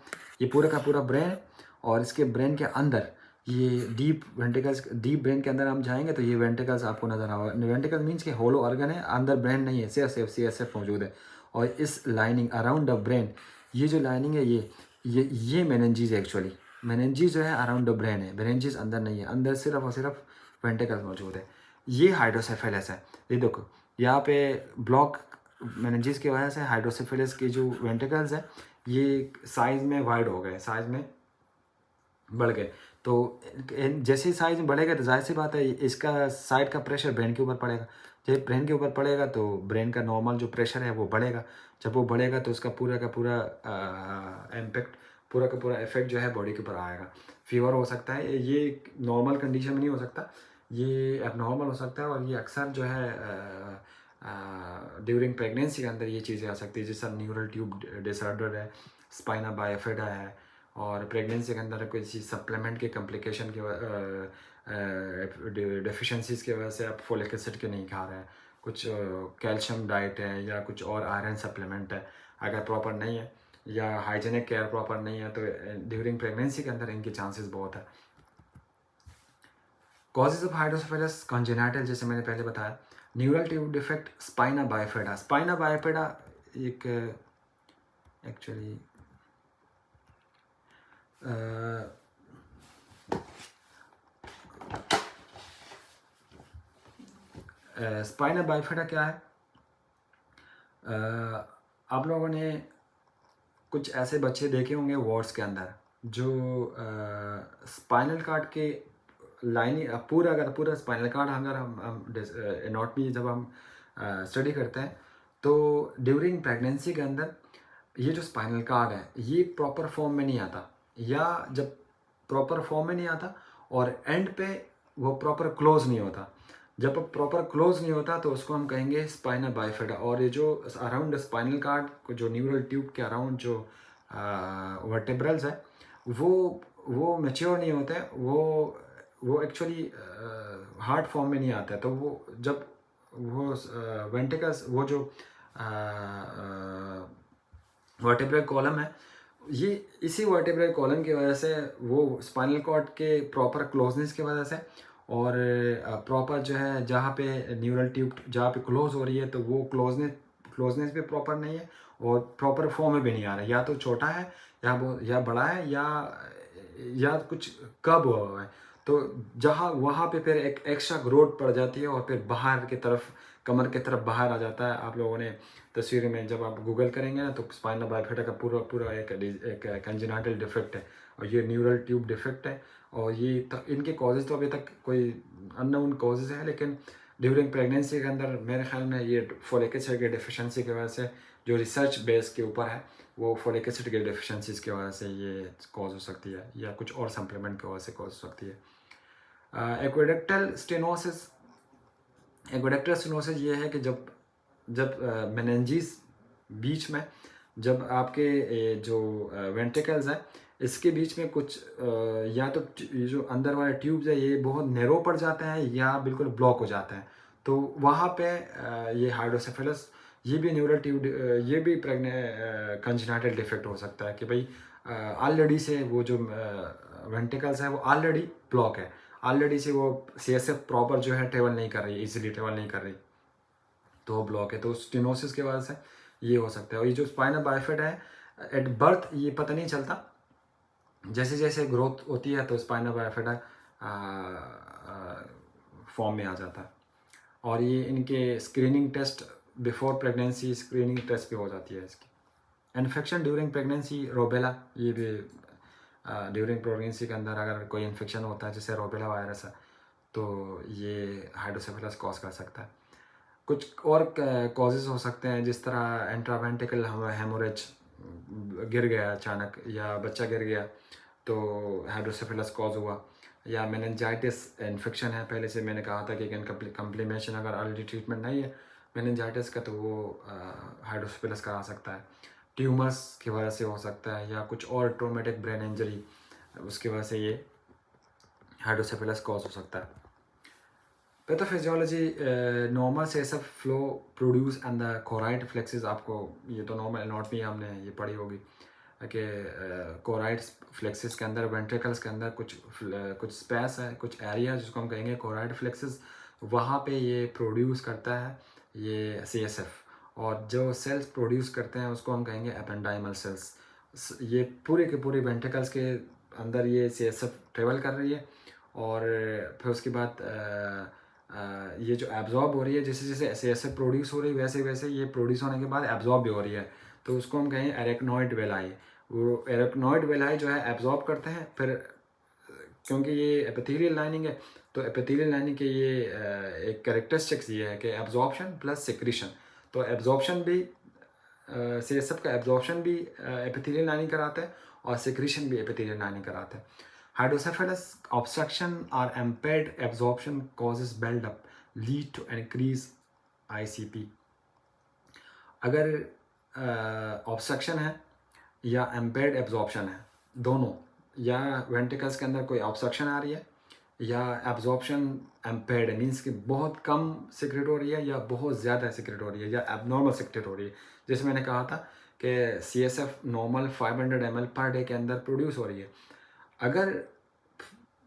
ये पूरा का पूरा ब्रेन है, और इसके ब्रेन के अंदर ये डीप ब्रेन के अंदर हम जाएंगे तो ये वेंट्रिकल्स आपको नज़र आएगा। वेंट्रिकल मीन्स कि होलो ऑर्गन है, अंदर ब्रेन नहीं है, सिर्फ CSF मौजूद है। और इस लाइनिंग अराउंड द ब्रेन, ये जो लाइनिंग है ये मेनिंजेस है एक्चुअली। मेनिंजेस जो है अराउंड द ब्रेन है, मेनिंजेस अंदर नहीं है, अंदर सिर्फ और सिर्फ वेंट्रिकल्स मौजूद है। ये हाइड्रोसेफेलस है। ये देखो यहाँ पे ब्लॉक मेनिंजेस की वजह से हाइड्रोसेफेलस की जो वेंट्रिकल्स है ये साइज़ में वाइड हो गए, साइज़ में बढ़ गए। तो जैसे ही साइज बढ़ेगा तो जाहिर सी बात है इसका साइड का प्रेशर ब्रेन के ऊपर पड़ेगा। जब ब्रेन के ऊपर पड़ेगा तो ब्रेन का नॉर्मल जो प्रेशर है वो बढ़ेगा। जब वो बढ़ेगा तो उसका पूरा का पूरा इम्पेक्ट, पूरा का पूरा इफेक्ट जो है बॉडी के ऊपर आएगा। फीवर हो सकता है, ये नॉर्मल कंडीशन में नहीं हो सकता, ये एबनॉर्मल हो सकता है। और ये अक्सर जो है ड्यूरिंग प्रेगनेंसी के अंदर ये चीज़ें आ सकती है, जैसा न्यूरल ट्यूब डिसऑर्डर है, स्पाइना बाइफिडा है, और प्रेगनेंसी के अंदर कोई चीज़ सप्लीमेंट के कम्प्लिकेशन के डेफिशिएंसीज की वजह से आप फोलिक एसिड के नहीं खा रहे हैं, कुछ कैल्शियम डाइट है या कुछ और आयरन सप्लीमेंट है अगर प्रॉपर नहीं है, या हाइजीनिक केयर प्रॉपर नहीं है, तो ड्यूरिंग प्रेगनेंसी के अंदर इनके चांसेस बहुत है। कॉजेज ऑफ हाइड्रोसेफेलस कॉन्जेनाइटल, जैसे मैंने पहले बताया, neural tube defect, spina bifida. Spina bifida एक एक्चुअली स्पाइना बाइफिडा क्या है? आप लोगों ने कुछ ऐसे बच्चे देखे होंगे वार्ड्स के अंदर जो स्पाइनल कार्ड के लाइनिंग पूरा स्पाइनल कार्ड अगर हम एनाटॉमी जब हम स्टडी करते हैं तो ड्यूरिंग प्रेगनेंसी के अंदर ये जो स्पाइनल कार्ड है ये प्रॉपर फॉर्म में नहीं आता, या जब प्रॉपर फॉर्म में नहीं आता और एंड पे वो प्रॉपर क्लोज नहीं होता। जब प्रॉपर क्लोज नहीं होता तो उसको हम कहेंगे स्पाइना बाइफिडा। और ये जो अराउंड स्पाइनल कार्ड जो न्यूरल ट्यूब के अराउंड जो वर्टेब्रल्स है वो मैच्योर नहीं होते हैं, वो एक्चुअली हार्ड फॉर्म में नहीं आता है। तो वो जब वो वेंट्रिकल्स वो जो वर्टेब्रल कॉलम है, ये इसी वर्टेब्रल कॉलम की वजह से वो स्पाइनल कॉर्ड के प्रॉपर क्लोजनेस की वजह से और प्रॉपर जो है जहाँ पे न्यूरल ट्यूब जहाँ पे क्लोज हो रही है तो वो क्लोजनेस भी प्रॉपर नहीं है और प्रॉपर फॉर्म में भी नहीं आ रहा है, या तो छोटा है या बड़ा है या कुछ कब हुआ है। तो जहाँ वहाँ पे फिर एक एक्स्ट्रा ग्रोथ पड़ जाती है और फिर बाहर की तरफ कमर की तरफ बाहर आ जाता है। आप लोगों ने तस्वीर में जब आप गूगल करेंगे ना तो स्पाइना बाइफिडा का पूरा एक कंजेनाइटल डिफेक्ट है और ये न्यूरल ट्यूब डिफेक्ट है। और ये इनके कॉजेज़ तो अभी तक कोई अननोन कॉजेज़ है, लेकिन ड्यूरिंग प्रेगनेंसी के अंदर मेरे ख्याल में ये फोलिक एसिड की डिफिशेंसी की वजह से जो रिसर्च बेस के ऊपर है वो फोलिक एसिड की डिफिशेंसीज की वजह से ये कॉज हो सकती है, या कुछ और सप्लीमेंट की वजह से कॉज हो सकती है। एक्वेडक्टल स्टेनोसिस, एक्वेडक्टल स्टेनोसिस ये है कि जब मेनिंजेस बीच में जब आपके जो वेंट्रिकल्स हैं इसके बीच में कुछ या तो ये जो अंदर वाले ट्यूब्स है ये बहुत नैरो पड़ जाते हैं या बिल्कुल ब्लॉक हो जाते हैं, तो वहाँ पे ये हाइड्रोसेफेलस, ये भी न्यूरल ट्यूब, ये भी कंजेनाइटल डिफेक्ट हो सकता है कि भाई ऑलरेडी से वो जो वेंट्रिकल्स है वो ऑलरेडी ब्लॉक है, ऑलरेडी से वो CSF प्रॉपर जो है ट्रेवल नहीं कर रही, इजीली ट्रेवल नहीं कर रही, तो वो ब्लॉक है। तो स्टेनोसिस की वजह से ये हो सकता है। और ये जो स्पाइना बाइफिडा है एट बर्थ ये पता नहीं चलता, जैसे जैसे ग्रोथ होती है तो स्पाइना बाइफिडा फॉर्म में आ जाता है। और ये इनके screening test before pregnancy screening test भी हो जाती है इसकी। इन्फेक्शन ड्यूरिंग प्रेगनेंसी, रोबेला, ये भी ड्यूरिंग प्रेगनेंसी के अंदर अगर कोई इन्फेक्शन होता है जैसे रोबेला वायरस है तो ये हाइड्रोसेफेलस कॉज कर सकता है। कुछ और कॉजेज़ हो सकते हैं जिस तरह इंट्रावेंट्रिकल हेमोरेज, गिर गया अचानक या बच्चा गिर गया तो हाइड्रोसेफेलस कॉज हुआ, या मेनिंजाइटिस इन्फेक्शन है, पहले से मैंने कहा था कि कम्प्लीमेशन अगर ऑलरेडी ट्रीटमेंट नहीं है मेनिंजाइटिस का तो वो हाइड्रोसेफेलस करा सकता है। ट्यूमर्स की वजह से हो सकता है, या कुछ और ट्रोमेटिक ब्रेन इंजरी उसकी वजह से ये हाइड्रोसेफेलस कॉज हो सकता है। Pathophysiology, normal CSF flow produce and the choroid flexes, आपको ये तो नॉर्मल एनाटॉमी हमने ये पढ़ी होगी। कि कोराइड फ्लेक्सिस के अंदर, वेंट्रिकल्स के अंदर कुछ स्पेस है, कुछ एरिया जिसको हम कहेंगे कोराइड फ्लेक्सिस, वहाँ पे ये प्रोड्यूस करता है ये CSF, और जो सेल्स प्रोड्यूस करते हैं उसको हम कहेंगे एपेंडाइमल सेल्स। ये पूरे के पूरे वेंट्रिकल्स के अंदर ये CSF ट्रेवल कर रही है, और फिर उसके बाद ये जो एब्जॉर्ब हो रही है, जैसे जैसे CSF प्रोड्यूस हो रही है वैसे वैसे ये प्रोड्यूस होने के बाद एब्जॉर्ब भी हो रही है, तो उसको हम कहेंगे एरेक्नोइड वेलाई। वो एरेक्नोइड वेलाई जो है एब्जॉर्ब करते हैं, फिर क्योंकि ये एपिथेलियल लाइनिंग है, तो एपिथेलियल लाइनिंग के ये एक कैरेक्टरिस्टिक्स ये है कि एब्जॉर्प्शन प्लस सिक्रीशन। तो एब्जॉर्प्शन भी CSF का एब्जॉर्प्शन भी एपिथेलियल लाइनिंग कराता है, और सिक्रीशन भी एपिथेलियल लाइनिंग कराता है। हाइड्रोसेफेलस ऑब्स्ट्रक्शन और impaired absorption causes build-up, lead to increase ICP। अगर ऑब्स्ट्रक्शन है या impaired absorption है, दोनों, या वेंट्रिकल्स के अंदर कोई ऑब्स्ट्रक्शन आ रही है या एब्जॉर्प्शन impaired है, मीन्स कि बहुत कम सिक्रेट हो रही है या बहुत ज़्यादा सिक्रेट हो रही है या एबनॉर्मल सिक्रेट हो रही है। जैसे मैंने कहा था कि CSF normal 500 ml per day के अंदर प्रोड्यूस हो रही है, अगर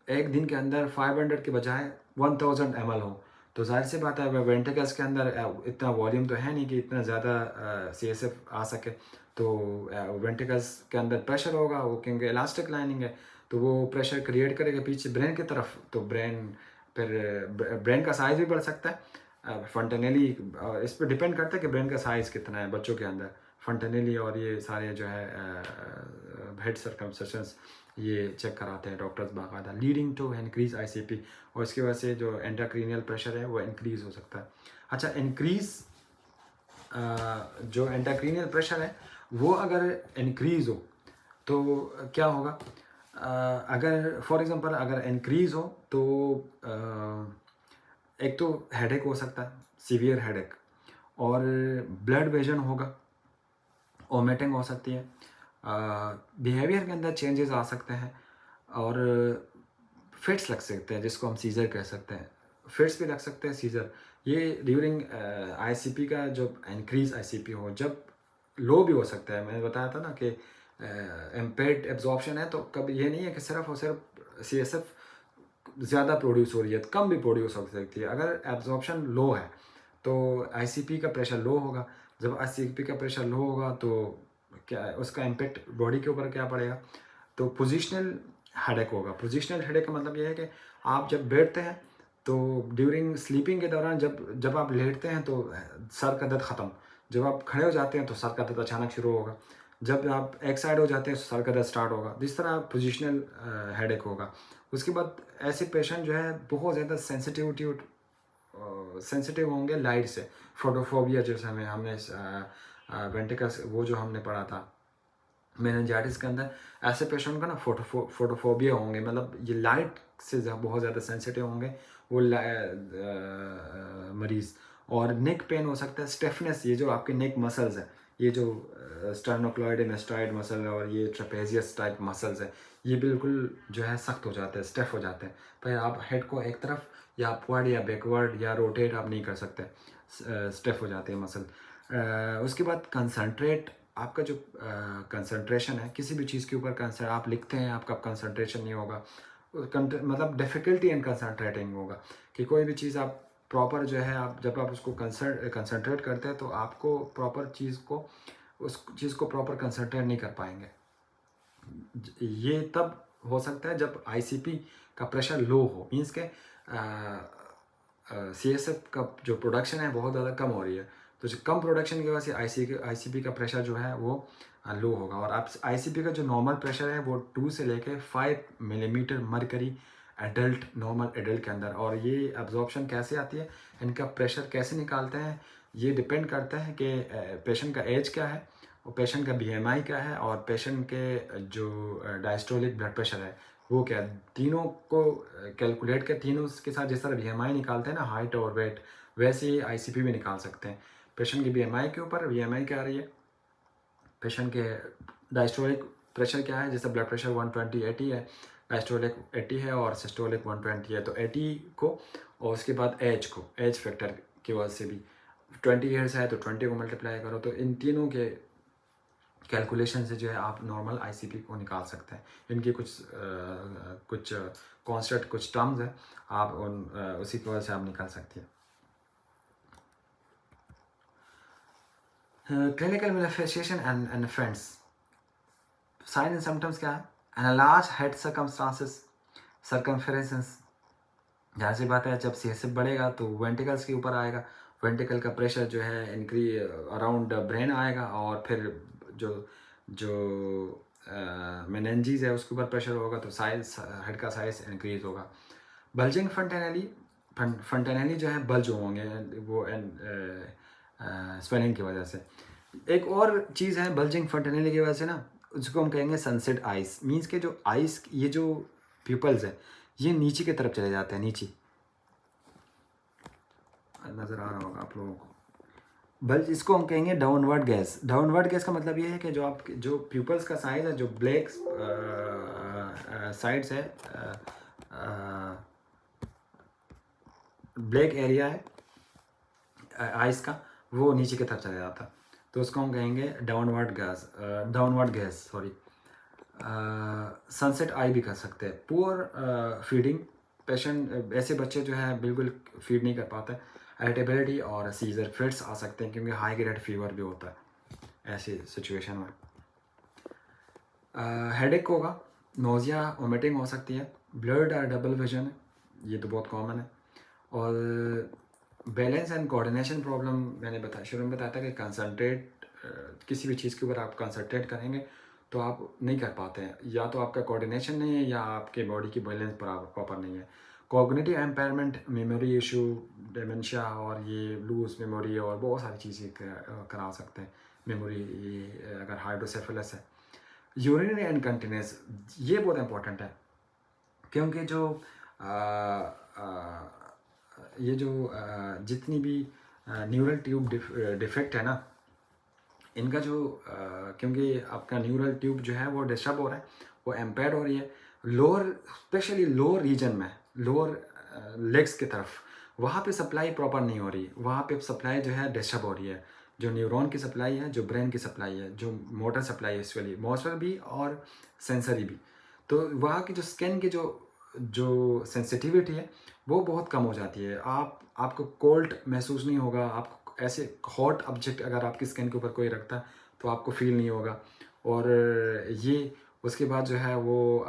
एक दिन के अंदर 500 के बजाय 1000 ml हो, तो जाहिर सी बात है वेंट्रिकल्स के अंदर इतना वॉल्यूम तो है नहीं कि इतना ज़्यादा CSF आ सके, तो वेंट्रिकल्स के अंदर प्रेशर होगा, वो क्योंकि इलास्टिक लाइनिंग है, तो वो प्रेशर क्रिएट करेगा पीछे ब्रेन की तरफ, तो ब्रेन का साइज़ भी बढ़ सकता है फंटनली। इस पर डिपेंड करता है कि ब्रेन का साइज़ कितना है बच्चों के अंदर, फंटनली और ये सारे जो है हेड सर्कमस्टेंसेस ये चेक कराते हैं डॉक्टर्स बाकायदा, लीडिंग टू इंक्रीज ICP, और इसकी वजह से जो इंट्राक्रीनियल प्रेशर है वो इंक्रीज़ हो सकता है। अच्छा, इंक्रीज़ जो इंट्राक्रीनियल प्रेशर है वो अगर इंक्रीज़ हो तो क्या होगा, अगर फॉर एग्जांपल अगर इंक्रीज़ हो तो एक तो हेडेक हो सकता है, सीवियर हेडेक, और ब्लड विजन होगा, वोमिटिंग हो सकती है, बिहेवियर के अंदर चेंजेस आ सकते हैं, और फिट्स लग सकते हैं जिसको हम सीज़र कह सकते हैं, फिट्स भी लग सकते हैं, सीज़र। ये ड्यूरिंग ICP का जो इंक्रीज ICP हो, जब लो भी हो सकता है। मैंने बताया था ना कि इम्पेयर्ड एब्जॉर्प्शन है, तो कभी ये नहीं है कि सिर्फ और सिर्फ CSF ज़्यादा प्रोड्यूस हो रही है, कम भी प्रोड्यूस हो सकती है। अगर एब्जॉर्प्शन लो है तो ICP का प्रेशर लो होगा, जब ICP का प्रेशर लो होगा तो क्या उसका इम्पेक्ट बॉडी के ऊपर क्या पड़ेगा, तो पोजिशनल हेडेक होगा। पोजिशनल हेडेक का मतलब ये है कि आप जब बैठते हैं तो ड्यूरिंग स्लीपिंग के दौरान जब आप लेटते हैं तो सर का दर्द ख़त्म, जब आप खड़े हो जाते हैं तो सर का दर्द अचानक शुरू होगा, जब आप एक साइड हो जाते हैं तो सर का दर्द स्टार्ट होगा, जिस तरह पोजिशनल हेडेक होगा। उसके बाद ऐसे पेशेंट जो है बहुत ज़्यादा सेंसिटिव होंगे लाइट से, फोटोफोबिया जैसे हमने वेंट्रिकल्स वो जो हमने पढ़ा था मेनिंजाइटिस के अंदर, ऐसे पेशेंट का ना फोटोफोबिया होंगे, मतलब ये लाइट से बहुत ज़्यादा सेंसिटिव होंगे वो मरीज़। और नेक पेन हो सकता है, स्टिफनेस, ये जो आपके नेक मसल्स है, ये जो स्टर्नोक्लॉइड मेस्टॉइड मसल और ये ट्रेपेजियस टाइप मसल्स है, ये बिल्कुल जो है सख्त हो जाते हैं, स्टिफ हो जाते हैं, फिर आप हेड को एक तरफ या अपवर्ड या बैकवर्ड या रोटेट आप नहीं कर सकते, स्टिफ हो जाते हैं मसल। उसके बाद कंसंट्रेट, आपका जो कंसंट्रेशन है किसी भी चीज़ के ऊपर, आप लिखते हैं आपका कंसंट्रेशन नहीं होगा, मतलब डिफ़िकल्टी इन कंसंट्रेटिंग होगा, कि कोई भी चीज़ आप प्रॉपर जो है आप जब आप उसको कंसंट्रेट करते हैं तो आपको प्रॉपर उस चीज़ को प्रॉपर कंसंट्रेट नहीं कर पाएंगे। ये तब हो सकता है जब ICP का प्रेशर लो हो, मीन्स के CSF का जो प्रोडक्शन है बहुत ज़्यादा कम हो रही है, तो जो कम प्रोडक्शन की वजह से ICP का प्रेशर जो है वो लो होगा। और आप ICP का जो नॉर्मल प्रेशर है वो 2 से लेके 5 मिलीमीटर मरकरी नॉर्मल एडल्ट के अंदर। और ये एब्जॉर्प्शन कैसे आती है, इनका प्रेशर कैसे निकालते हैं, ये डिपेंड करता है कि पेशेंट का एज क्या है, और पेशेंट का BMI क्या है, और पेशेंट के जो डायस्टोलिक ब्लड प्रेशर है वो क्या है। तीनों को कैलकुलेट कर, तीनों के साथ जिस तरह BMI निकालते हैं ना, हाइट और वेट, वैसे ही ICP भी निकाल सकते हैं। पेशेंट की BMI के ऊपर BMI क्या आ रही है, पेशेंट के डायस्टोलिक प्रेशर क्या है, जैसे ब्लड प्रेशर 120/80 है, डायस्टोलिक 80 है और सिस्टोलिक 120 है, तो 80 को, और उसके बाद एज फैक्टर की वजह से भी 20 ईयर्स है तो 20 को मल्टीप्लाई करो, तो इन तीनों के कैलकुलेशन से जो है आप नॉर्मल आईसीपी को निकाल सकते हैं। इनकी कुछ कॉन्स्टेंट कुछ टर्म्स है, आप उसी की वजह से आप निकाल सकते हैं। Clinical manifestation and friends, sign and symptoms क्या है? एन लार्ज हेड सर्कमफेरेंस, जहाँ सी बात है, जब सीएसएफ बढ़ेगा तो वेंटिकल्स के ऊपर आएगा, वेंटिकल का प्रेशर जो है इंक्रीज अराउंड ब्रेन आएगा, और फिर जो जो मेनेंजीज है उसके ऊपर प्रेशर होगा तो साइज हेड का साइज इंक्रीज होगा। बल्जिंग फंटेनली जो है बल्ज होंगे वो स्वेलिंग की वजह से। एक और चीज़ है बल्जिंग फंटेनली की वजह से ना, उसको हम कहेंगे सनसेट आइस, मीन्स के जो आइस ये जो प्यूपल्स है ये नीचे की तरफ चले जाते हैं, नीचे नज़र आ रहा होगा आप लोगों को। बल्ज इसको हम कहेंगे डाउनवर्ड गैस। डाउनवर्ड गैस का मतलब ये है कि जो आप जो प्यूपल्स का साइज है, जो ब्लैक साइड्स है, ब्लैक एरिया है आइस का, वो नीचे की तरफ चला जाता है, तो उसको हम कहेंगे डाउनवर्ड गैस सॉरी। सनसेट आई भी कर सकते हैं। पुअर फीडिंग पेशेंट, ऐसे बच्चे जो है बिल्कुल फीड नहीं कर पाते, इरिटेबिलिटी और सीजर फिट्स आ सकते हैं, क्योंकि हाई ग्रेड फीवर भी होता है ऐसी सिचुएशन में। हेडेक होगा, नोज़िया वोमिटिंग हो सकती है, ब्लड और डबल विजन है, ये तो बहुत कॉमन है। और बैलेंस एंड कोऑर्डिनेशन प्रॉब्लम, मैंने बताया शुरू में बताया था कि कंसंट्रेट किसी भी चीज़ के ऊपर आप कंसंट्रेट करेंगे तो आप नहीं कर पाते हैं, या तो आपका कोऑर्डिनेशन नहीं है या आपके बॉडी की बैलेंस प्रॉपर नहीं है। कॉग्निटिव एम्पायरमेंट, मेमोरी इशू, डिमेंशिया, और ये लूज मेमोरी और बहुत सारी चीज़ें करा सकते हैं मेमोरी, अगर हाइड्रोसेफेलस है। यूरिनरी इनकंटिनेंस, ये बहुत इंपॉर्टेंट है, क्योंकि जो ये जो जितनी भी न्यूरल ट्यूब डिफेक्ट है ना, इनका जो क्योंकि आपका न्यूरल ट्यूब जो है वो डिस्टर्ब हो रहा है, वो एम्पेयर्ड हो रही है लोअर, स्पेशली लोअर रीजन में, लोअर लेग्स की तरफ, वहाँ पे सप्लाई प्रॉपर नहीं हो रही, वहाँ पे सप्लाई जो है डिस्टर्ब हो रही है, जो न्यूरॉन की सप्लाई है, जो ब्रेन की सप्लाई है, जो मोटर सप्लाई है, इसके मोटर भी और सेंसरी भी, तो वहाँ की जो स्किन की जो सेंसिटिविटी है वो बहुत कम हो जाती है। आपको कोल्ड महसूस नहीं होगा, आपको ऐसे हॉट ऑब्जेक्ट अगर आपकी स्किन के ऊपर कोई रखता है तो आपको फील नहीं होगा। और ये उसके बाद जो है वो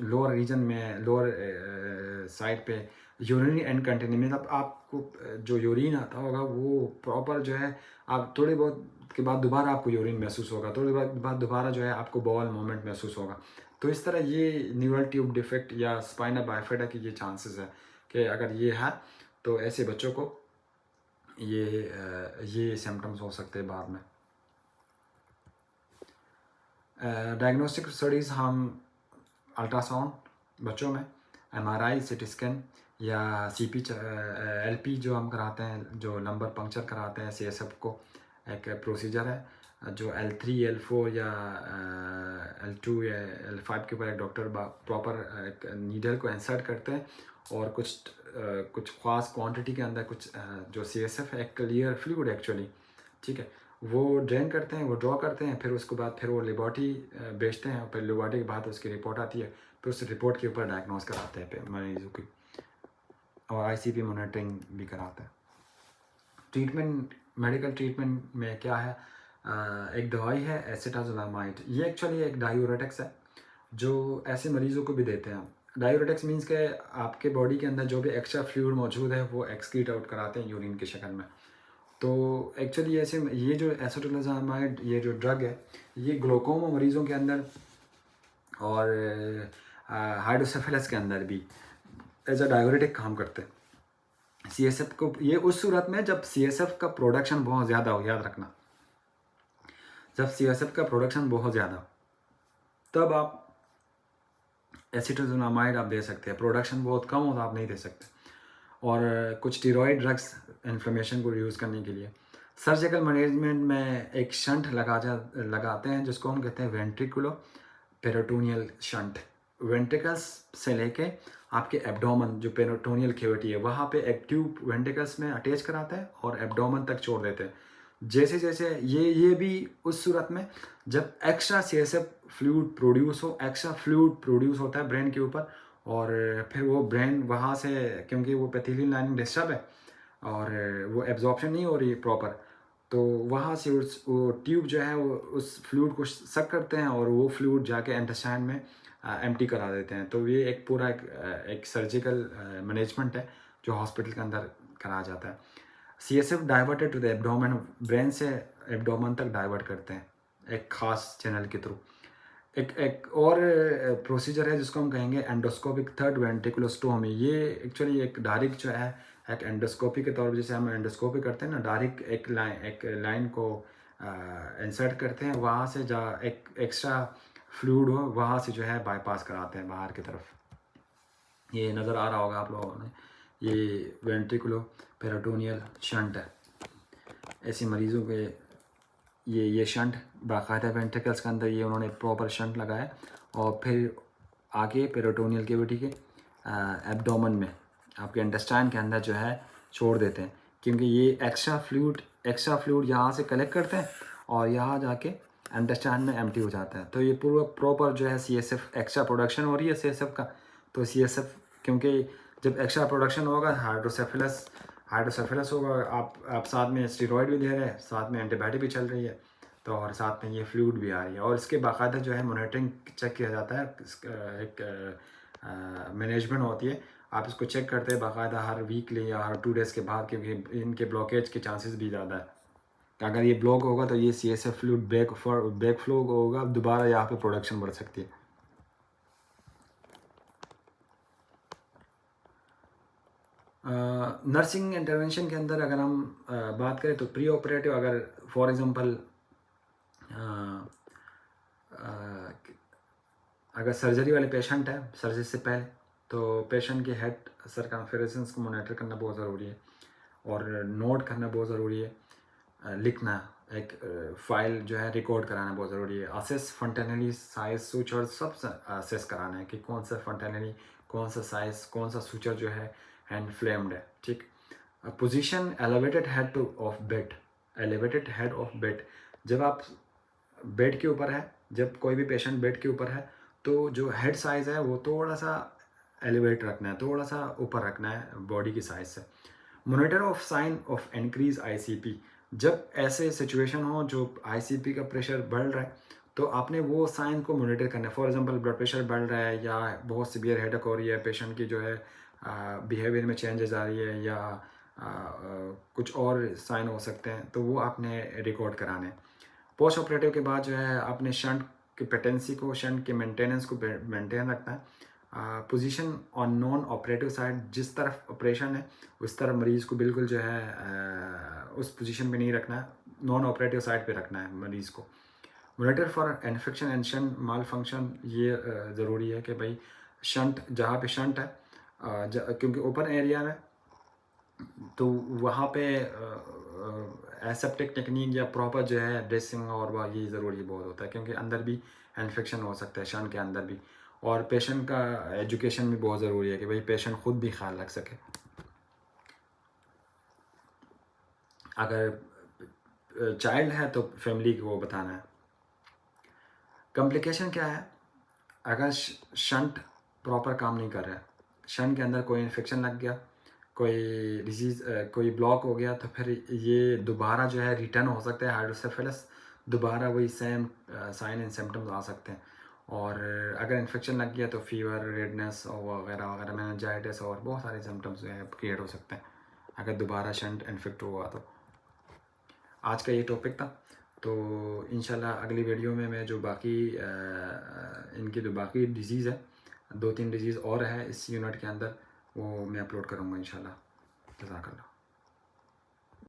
लोअर रीजन में, लोअर साइड पे यूरिनरी इनकंटिन्यूटी, मतलब आपको जो यूरिन आता होगा वो प्रॉपर जो है, आप थोड़ी बहुत के बाद दोबारा आपको यूरिन महसूस होगा, थोड़ी बाद दोबारा जो है आपको बॉल मूवमेंट महसूस होगा। तो इस तरह ये न्यूरल ट्यूब डिफेक्ट या स्पाइनल बाइफिडा की ये चांसेस है कि अगर ये है तो ऐसे बच्चों को ये सिम्टम्स हो सकते हैं बाद में। डायग्नोस्टिक स्टडीज़, हम अल्ट्रासाउंड बच्चों में, एमआरआई, सीटी स्कैन या सीपी एलपी जो हम कराते हैं, जो नंबर पंक्चर कराते हैं सीएसएफ को, एक प्रोसीजर है जो L3 L4 या L2 या L5 के ऊपर एक डॉक्टर प्रॉपर एक नीडल को इंसर्ट करते हैं और कुछ ख़ास क्वांटिटी के अंदर कुछ जो CSF है, एक क्लियर फ्लूइड एक्चुअली, ठीक है, वो ड्रेन करते हैं, वो ड्रॉ करते हैं, फिर उसके बाद फिर वो लेबॉर्ट्री भेजते हैं, और फिर लेबॉर्ट्री के बाद उसकी रिपोर्ट आती है, फिर उस रिपोर्ट के ऊपर डायग्नोस कराते हैं मरीजों की, और आईसीपी मॉनिटरिंग भी कराते हैं। ट्रीटमेंट, मेडिकल ट्रीटमेंट में क्या है, एक दवाई है एसिटाजोलामाइड, ये एक्चुअली एक डायूरेटिक्स है जो ऐसे मरीज़ों को भी देते हैं। डायूरेटिक्स मीन्स के आपके बॉडी के अंदर जो भी एक्स्ट्रा फ्लूइड मौजूद है वो एक्सक्रीट आउट कराते हैं यूरिन की शक्ल में। तो एक्चुअली ऐसे ये जो एसिटाजोलामाइड, ये जो ड्रग है, ये ग्लोकोमा मरीज़ों के अंदर और हाइड्रोसेफेलस के अंदर भी एज अ डायूरेटिक काम करते हैं। CSF को ये उस सूरत में जब CSF का प्रोडक्शन बहुत ज़्यादा हो, याद रखना, जब CSF का प्रोडक्शन बहुत ज़्यादा, तब आप एसिटाजोलामाइड आप दे सकते हैं। प्रोडक्शन बहुत कम हो तो आप नहीं दे सकते। और कुछ स्टेरॉइड ड्रग्स इन्फ्लेमेशन को रिड्यूस करने के लिए। सर्जिकल मैनेजमेंट में एक शंट लगाते हैं जिसको हम कहते हैं वेंट्रिकुलो पेरिटोनियल शंट। वेंट्रिकल्स से लेके आपके एब्डोमन, जो पेरिटोनियल कैविटी है, वहाँ पे एक ट्यूब वेंट्रिकल्स में अटैच कराते हैं और एब्डोमन तक छोड़ देते हैं। जैसे जैसे ये भी उस सूरत में जब एक्स्ट्रा CSF फ्लूइड प्रोड्यूस हो, एक्स्ट्रा फ्लूइड प्रोड्यूस होता है ब्रेन के ऊपर, और फिर वो ब्रेन वहाँ से, क्योंकि वो एपिथेलियल लाइनिंग डिस्टर्ब है और वो एब्जॉर्प्शन नहीं हो रही है प्रॉपर, तो वहाँ से उस वो ट्यूब जो है वो उस फ्लूइड को सक करते हैं और वो फ्लूइड जाके इंटेस्टाइन में एम्प्टी करा देते हैं। तो ये एक पूरा एक सर्जिकल मैनेजमेंट है जो हॉस्पिटल के अंदर कराया जाता है। CSF diverted to the abdomen, brain से एब्डोमेन तक डाइवर्ट करते हैं एक ख़ास चैनल के थ्रू। एक और प्रोसीजर है जिसको हम कहेंगे एंडोस्कोपिक थर्ड वेंट्रिकुलोस्टोमी। ये एक्चुअली एक डायरेक्ट जो है एक एंडोस्कोपी के तौर पर, जैसे हम एंडोस्कोपी करते हैं ना, डायरेक्ट एक लाइन को इंसर्ट करते हैं, वहाँ से जा एक एक्स्ट्रा फ्लूइड हो वहाँ से जो है बाईपास कराते हैं बाहर की तरफ। ये नज़र आ रहा होगा आप लोगों ने, ये वेंट्रिकुलो पेरिटोनियल शंट है। ऐसे मरीज़ों के ये शंट बाकायदा वेंट्रिकल्स के अंदर ये उन्होंने प्रॉपर शंट लगाया और फिर आगे पेरिटोनियल कैविटी के एब्डोमेन में आपके इंटेस्टाइन के अंदर जो है छोड़ देते हैं, क्योंकि ये एक्स्ट्रा फ्लूइड यहाँ से कलेक्ट करते हैं और यहाँ जाके इंटेस्टाइन में एम्प्टी हो जाता है। तो ये पूरा प्रॉपर जो है CSF एक्स्ट्रा प्रोडक्शन हो रही है CSF का। तो CSF क्योंकि जब एक्स्ट्रा प्रोडक्शन होगा हाइड्रोसेफेलस होगा, आप साथ में स्टेरॉइड भी दे रहे हैं, साथ में एंटीबायोटिक भी चल रही है, तो और साथ में ये फ्लूइड भी आ रही है, और इसके बाकायदा जो है मॉनिटरिंग चेक किया जाता है। एक मैनेजमेंट होती है, आप इसको चेक करते हैं बाकायदा हर वीकली या हर 2 डेज़ के बाद, क्योंकि इनके ब्लॉकेज के चांसेस भी ज़्यादा है। अगर ये ब्लॉक होगा तो ये CSF फ्लूइड बैक फ्लो होगा, दोबारा यहाँ पे प्रोडक्शन बढ़ सकती है। नर्सिंग इंटरवेंशन के अंदर अगर हम बात करें तो प्री ऑपरेटिव, अगर फॉर एग्ज़ाम्पल अगर सर्जरी वाले पेशेंट है, सर्जरी से पहले तो पेशेंट के हेड सर्कमफेरेंस को मॉनिटर करना बहुत ज़रूरी है और नोट करना बहुत ज़रूरी है। लिखना, एक फाइल जो है रिकॉर्ड कराना बहुत ज़रूरी है। असेस फंटेनली साइज सूचर सब असेस कराना है कि कौन सा फंटेनली, कौन सा साइज, कौन सा सूचर जो है हैंड फ्लेम्ड है, ठीक। Position elevated head of bed, elevated head of bed, जब आप बेड के ऊपर है, जब कोई भी पेशेंट बेड के ऊपर है तो जो हेड साइज़ है वो थोड़ा सा एलिवेट रखना है, थोड़ा सा ऊपर रखना है बॉडी की साइज़ से। Monitor of sine of increase ICP, जब ऐसे सिचुएशन हो जो ICP का प्रेशर बढ़ रहा है तो आपने वो साइन को मॉनिटर करना है। फॉर एग्जांपल ब्लड प्रेशर बढ़ रहा है या बहुत सीवियर हेडेक हो रही है, पेशेंट की जो है बिहेवियर में चेंजेस आ रही है या कुछ और साइन हो सकते हैं, तो वो आपने रिकॉर्ड कराने। पोस्ट ऑपरेटिव के बाद जो है आपने शंट की पेटेंसी को, शंट के मेंटेनेंस को मेंटेन रखना है। Position on non operative side, जिस तरफ ऑपरेशन है उस तरफ मरीज़ को बिल्कुल जो है उस पोजीशन पे नहीं रखना है, नॉन ऑपरेटिव साइड पे रखना है मरीज़ को। Monitor for infection and shunt mall function, ये ज़रूरी है कि भाई शंट जहाँ पे शंट है क्योंकि ओपन एरिया में तो वहाँ पे एसेप्टिक टेक्निक या प्रॉपर जो है ड्रेसिंग और वह ये ज़रूरी बहुत होता है, क्योंकि अंदर भी इन्फेक्शन हो सकता है शंट के अंदर भी, और पेशेंट का एजुकेशन भी बहुत ज़रूरी है कि भाई पेशेंट ख़ुद भी ख्याल रख सके। अगर चाइल्ड है तो फैमिली को बताना है। कॉम्प्लिकेशन क्या है, अगर शंट प्रॉपर काम नहीं कर रहा है, शंट के अंदर कोई इन्फेक्शन लग गया, कोई डिजीज़, कोई ब्लॉक हो गया, तो फिर ये दोबारा जो है रिटर्न हो सकता है हाइड्रोसेफेलस, दोबारा वही सेम साइन एंड सिम्टम्स आ सकते हैं। और अगर इन्फेक्शन लग गया तो फीवर, रेडनेस और वगैरह वगैरह, मेनिंजाइटिस और बहुत सारे सिम्टम्स जो है क्रिएट हो सकते हैं अगर दोबारा शंट इन्फेक्ट हुआ तो। आज का ये टॉपिक था, तो इंशाल्लाह अगली वीडियो में मैं जो बाकी इनकी जो बाकी डिजीज़ है, 2-3 डिजीज़ और है इस यूनिट के अंदर, वो मैं अपलोड करूँगा इंशाल्लाह। जज़ाकल्लाह।